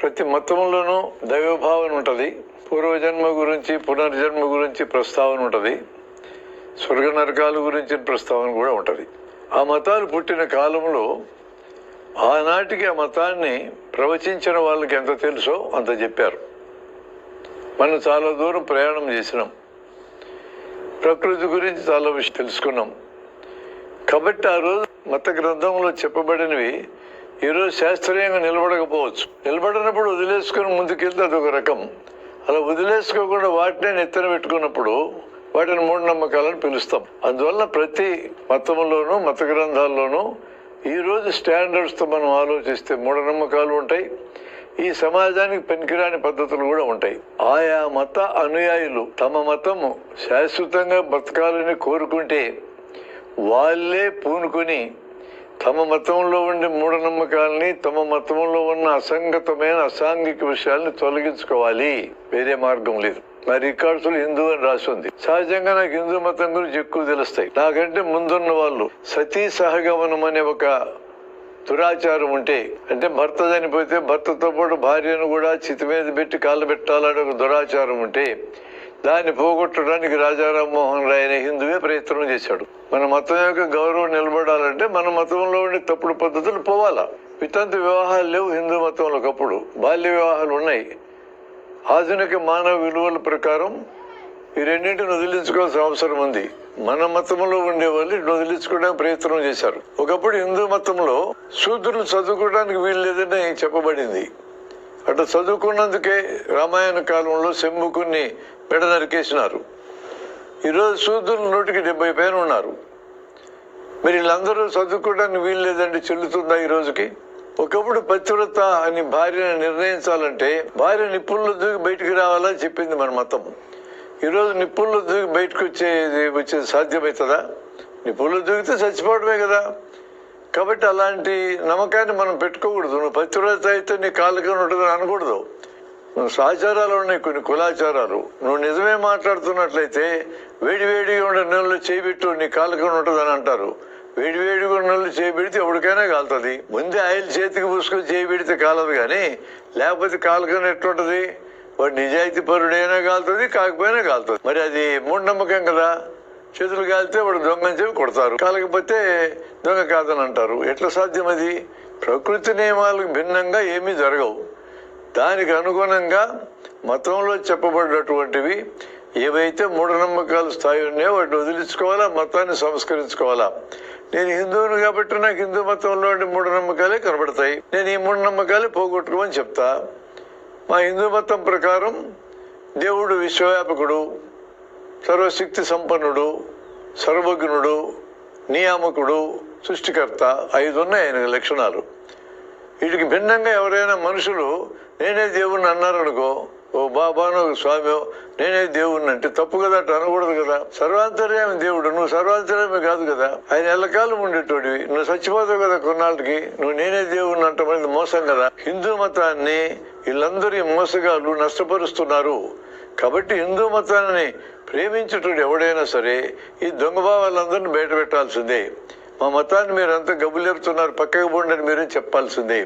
ప్రతి మతంలోనూ దైవభావన ఉంటుంది. పూర్వజన్మ గురించి, పునర్జన్మ గురించి ప్రస్తావన ఉంటుంది. స్వర్గ నరకాల గురించిన ప్రస్తావన కూడా ఉంటుంది. ఆ మతాలు పుట్టిన కాలంలో ఆనాటికి ఆ మతాన్ని ప్రవచించిన వాళ్ళకి ఎంత తెలుసో అంత చెప్పారు. మనం చాలా దూరం ప్రయాణం చేసినాం, ప్రకృతి గురించి చాలా విషయం తెలుసుకున్నాం. కాబట్టి ఆ రోజు మత గ్రంథంలో చెప్పబడినవి ఈరోజు శాస్త్రీయంగా నిలబడకపోవచ్చు. నిలబడినప్పుడు వదిలేసుకుని ముందుకెళ్తే అదొక రకం. అలా వదిలేసుకోకుండా వాటినే నెత్తన పెట్టుకున్నప్పుడు వాటిని మూఢనమ్మకాలను పిలుస్తాం. అందువల్ల ప్రతి మతంలోనూ మత గ్రంథాల్లోనూ ఈరోజు స్టాండర్డ్స్తో మనం ఆలోచిస్తే మూఢనమ్మకాలు ఉంటాయి. ఈ సమాజానికి పనికిరాని పద్ధతులు కూడా ఉంటాయి. ఆయా మత అనుయాయులు తమ మతము శాశ్వతంగా బతకాలని కోరుకుంటే వాళ్ళే పూనుకొని తమ మతంలో ఉండే మూఢనమ్మకాలని, తమ మతంలో ఉన్న అసంగతమైన అసాంఘిక విషయాల్ని తొలగించుకోవాలి. వేరే మార్గం లేదు. నా రికార్డ్స్ లో హిందూ అని రాసి ఉంది. సహజంగా నాకు హిందూ మతం గురించి ఎక్కువ తెలుస్తాయి. నాకంటే ముందున్న వాళ్ళు సతీ సహగమనం అనే ఒక దురాచారం ఉంటే, అంటే భర్త చనిపోతే భర్తతో పాటు భార్యను కూడా చితి మీద పెట్టి కాళ్ళు పెట్టాలనే ఒక దురాచారం ఉంటే దాన్ని పోగొట్టడానికి రాజా రామ్మోహన్ రాయ్ అనే హిందువే ప్రయత్నం చేశాడు. మన మతం యొక్క గౌరవం నిలబడాలంటే మన మతంలో ఉండే తప్పుడు పద్ధతులు పోవాలా. వితంతు వివాహాలు లేవు హిందూ మతంలో. ఒకప్పుడు బాల్య వివాహాలు ఉన్నాయి. ఆధునిక మానవ విలువల ప్రకారం ఈ రెండింటిని వదిలించుకోవాల్సిన అవసరం ఉంది. మన మతంలో ఉండే వాళ్ళు వదిలించుకోవడానికి ప్రయత్నం చేశారు. ఒకప్పుడు హిందూ మతంలో శూద్రులు చదువుకోవడానికి వీలు లేదని చెప్పబడింది. అట్లా చదువుకున్నందుకే రామాయణ కాలంలో శంభుకుని మెడ నరికేసినారు. ఈరోజు శూద్రులు 170 పైన ఉన్నారు. మరి వీళ్ళందరూ చదువుకోవడానికి వీలు లేదంటే చెల్లుతుందా ఈ రోజుకి? ఒకప్పుడు పతివ్రత అని భార్యను నిర్ణయించాలంటే భార్య నిప్పుల్లో దూకి బయటికి రావాలని చెప్పింది మన మతం. ఈరోజు నిప్పుల్లో దూకి బయటకు వచ్చేది సాధ్యమవుతుందా? నిప్పుల్లో దూకితే చచ్చిపోవడమే కదా. కాబట్టి అలాంటి నమ్మకాన్ని మనం పెట్టుకోకూడదు. నువ్వు పతివ్రత అయితే నీ కాళ్ళకి ఉంటుందని అనకూడదు. ఆచారాలు ఉన్నాయి, కొన్ని కులాచారాలు. నువ్వు నిజమే మాట్లాడుతున్నట్లయితే వేడివేడిగా ఉండే నీళ్ళు చేయబెట్టు నీ కాళ్ళకి ఉంటుందని అంటారు. వేడివేడిగా ఉన్న నీళ్ళు చేయబెడితే ఎవరికైనా కాలుతుంది. ముందే ఆయిల్ చేతికి పూసుకొని చేయబెడితే కాలదు, కానీ లేకపోతే కాళ్ళకన్నా ఎట్లుంటది? వాడు నిజాయితీ పరుడైనా కాలుతుంది, కాకపోయినా కాలుతుంది. మరి అది మూఢనమ్మకం కదా. చేతులు కాలితే వాడు దొంగని చెప్పి కొడతారు, కాలకపోతే దొంగ కాదని అంటారు. ఎట్లా సాధ్యం అది? ప్రకృతి నియమాలకు భిన్నంగా ఏమీ జరగవు. దానికి అనుగుణంగా మతంలో చెప్పబడినటువంటివి ఏవైతే మూఢనమ్మకాలు స్థాయి ఉన్నాయో వాటిని వదిలించుకోవాలా, మతాన్ని సంస్కరించుకోవాలా. నేను హిందువుని కాబట్టి నాకు హిందూ మతంలో మూఢనమ్మకాలే కనబడతాయి. నేను ఈ మూఢనమ్మకాలే పోగొట్టుకోమని చెప్తా. మా హిందూ మతం ప్రకారం దేవుడు విశ్వవ్యాపకుడు, సర్వశక్తి సంపన్నుడు, సర్వజ్ఞుడు, నియామకుడు, సృష్టికర్త. 5 ఉన్నాయి ఆయన లక్షణాలు. వీటికి భిన్నంగా ఎవరైనా మనుషులు నేనే దేవుణ్ణి అన్నారనుకో, ఓ బాబానో ఒక స్వామియో నేనే దేవుణ్ణి అంటే తప్పు కదా, అట్లా అనకూడదు కదా. సర్వాంతర్యామి దేవుడు, నువ్వు సర్వాంతర్యామి కాదు కదా. ఆయన ఎల్లకాలం ఉండేటోడివి, నువ్వు చచ్చిపోతావు కదా కొన్నాళ్ళకి. నువ్వు నేనే దేవుణ్ణి అంటది మోసం కదా. హిందూ మతాన్ని వీళ్ళందరూ మోసగాళ్ళు నష్టపరుస్తున్నారు. కాబట్టి హిందూ మతాన్ని ప్రేమించేటోడు ఎవడైనా సరే ఈ దొంగభావాలందరినీ బయట పెట్టాల్సిందే. మా మతాన్ని మీరు అంతా గబ్బులేపుతున్నారు, పక్కకు పోండి మీరు చెప్పాల్సిందే.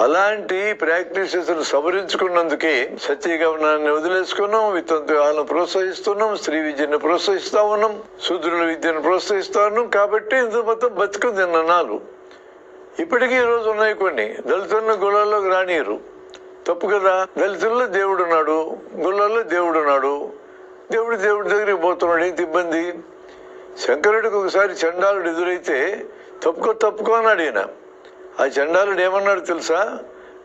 అలాంటి ప్రాక్టీసెస్ సవరించుకున్నందుకే సత్యగమనాన్ని వదిలేసుకున్నాం, వితంతు వివాహాలను ప్రోత్సహిస్తున్నాం, స్త్రీ విద్యను ప్రోత్సహిస్తా ఉన్నాం, శూద్రుల విద్యను ప్రోత్సహిస్తా ఉన్నాం. కాబట్టి హిందూ మతం బతుకుంది నాలు. ఇప్పటికీ ఈరోజు ఉన్నాయి కొన్ని. దళితులను గుళ్ళల్లోకి రానియరు, తప్పు కదా. దళితుల్లో దేవుడు ఉన్నాడు, గుళ్ళల్లో దేవుడు ఉన్నాడు. దేవుడి దగ్గరికి పోతున్నాడు, ఏంటి ఇబ్బంది? శంకరుడికి ఒకసారి చండాలుడు ఎదురైతే తప్పుకో అన్నాడు ఈయన. ఆ చండాలుడు ఏమన్నాడు తెలుసా?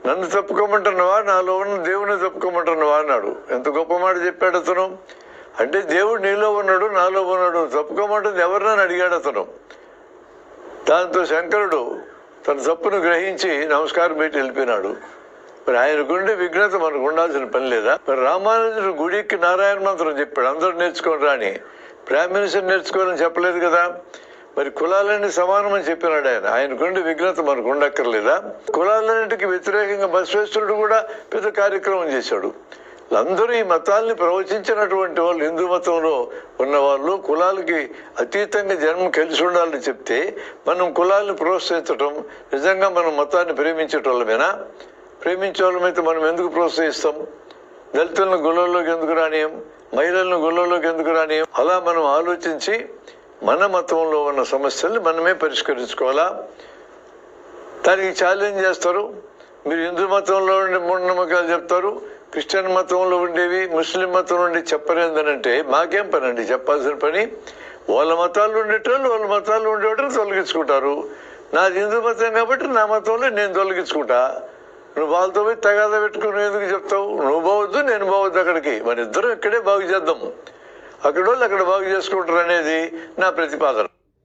నన్ను తప్పుకోమంటున్నావా, నాలో ఉన్న దేవుని తప్పుకోమంటున్నావా అన్నాడు. ఎంత గొప్ప మాట చెప్పాడు అతను. అంటే దేవుడు నీలో ఉన్నాడు, నాలో ఉన్నాడు, తప్పుకోమంటుంది ఎవరినని అడిగాడు అతను. దాంతో శంకరుడు తన తప్పును గ్రహించి నమస్కారం పెట్టి వెళ్ళిపోయినాడు. మరి ఆయనకుండే విఘ్నత మనకు ఉండాల్సిన పని లేదా? మరి రామానుజుడు గుడికి నారాయణ మంత్రం చెప్పాడు, అందరూ నేర్చుకోని రాని. బ్రాహ్మణ్స్ నేర్చుకోవాలని చెప్పలేదు కదా. మరి కులాలన్నీ సమానమని చెప్పినాడు ఆయన. ఆయనకుండే విఘ్నత మనకు ఉండక్కర్లేదా? కులాలన్నింటికి వ్యతిరేకంగా బసవేశ్వరుడు కూడా పెద్ద కార్యక్రమం చేశాడు. అందరూ ఈ మతాల్ని ప్రవచించినటువంటి వాళ్ళు, హిందూ మతంలో ఉన్నవాళ్ళు కులాలకి అతీతంగా జన్మ కలిసి ఉండాలని చెప్తే మనం కులాలను ప్రోత్సహించటం నిజంగా మనం మతాన్ని ప్రేమించేటోళ్ళమేనా? ప్రేమించే వాళ్ళమైతే మనం ఎందుకు ప్రోత్సహిస్తాం? దళితులను గుళ్ళల్లోకి ఎందుకు రానియం? మహిళలను గుళ్ళల్లోకి ఎందుకు రానియం? అలా మనం ఆలోచించి మన మతంలో ఉన్న సమస్యల్ని మనమే పరిష్కరించుకోవాలా. దానికి ఛాలెంజ్ చేస్తారు. మీరు హిందూ మతంలో ఉండే మూఢనమ్మకాలు చెప్తారు, క్రిస్టియన్ మతంలో ఉండేవి ముస్లిం మతంలో ఉండి చెప్పరేందనంటే మాకేం పని అండి? చెప్పాల్సిన పని వాళ్ళ మతాల్లో ఉండేటోళ్ళు వాళ్ళ మతాల్లో ఉండేవాళ్ళు తొలగించుకుంటారు. నాది హిందూ మతం కాబట్టి నా మతంలో నేను తొలగించుకుంటా. నువ్వు వాళ్ళతో పోయి తగాదా పెట్టుకుని నువ్వు ఎందుకు చెప్తావు? నువ్వు పోవద్దు, నేను పోవద్దు అక్కడికి. మన ఇద్దరం ఇక్కడే బాగు చేద్దాం, అక్కడ వాళ్ళు అక్కడ బాగు చేసుకుంటారు అనేది నా ప్రతిపాదన.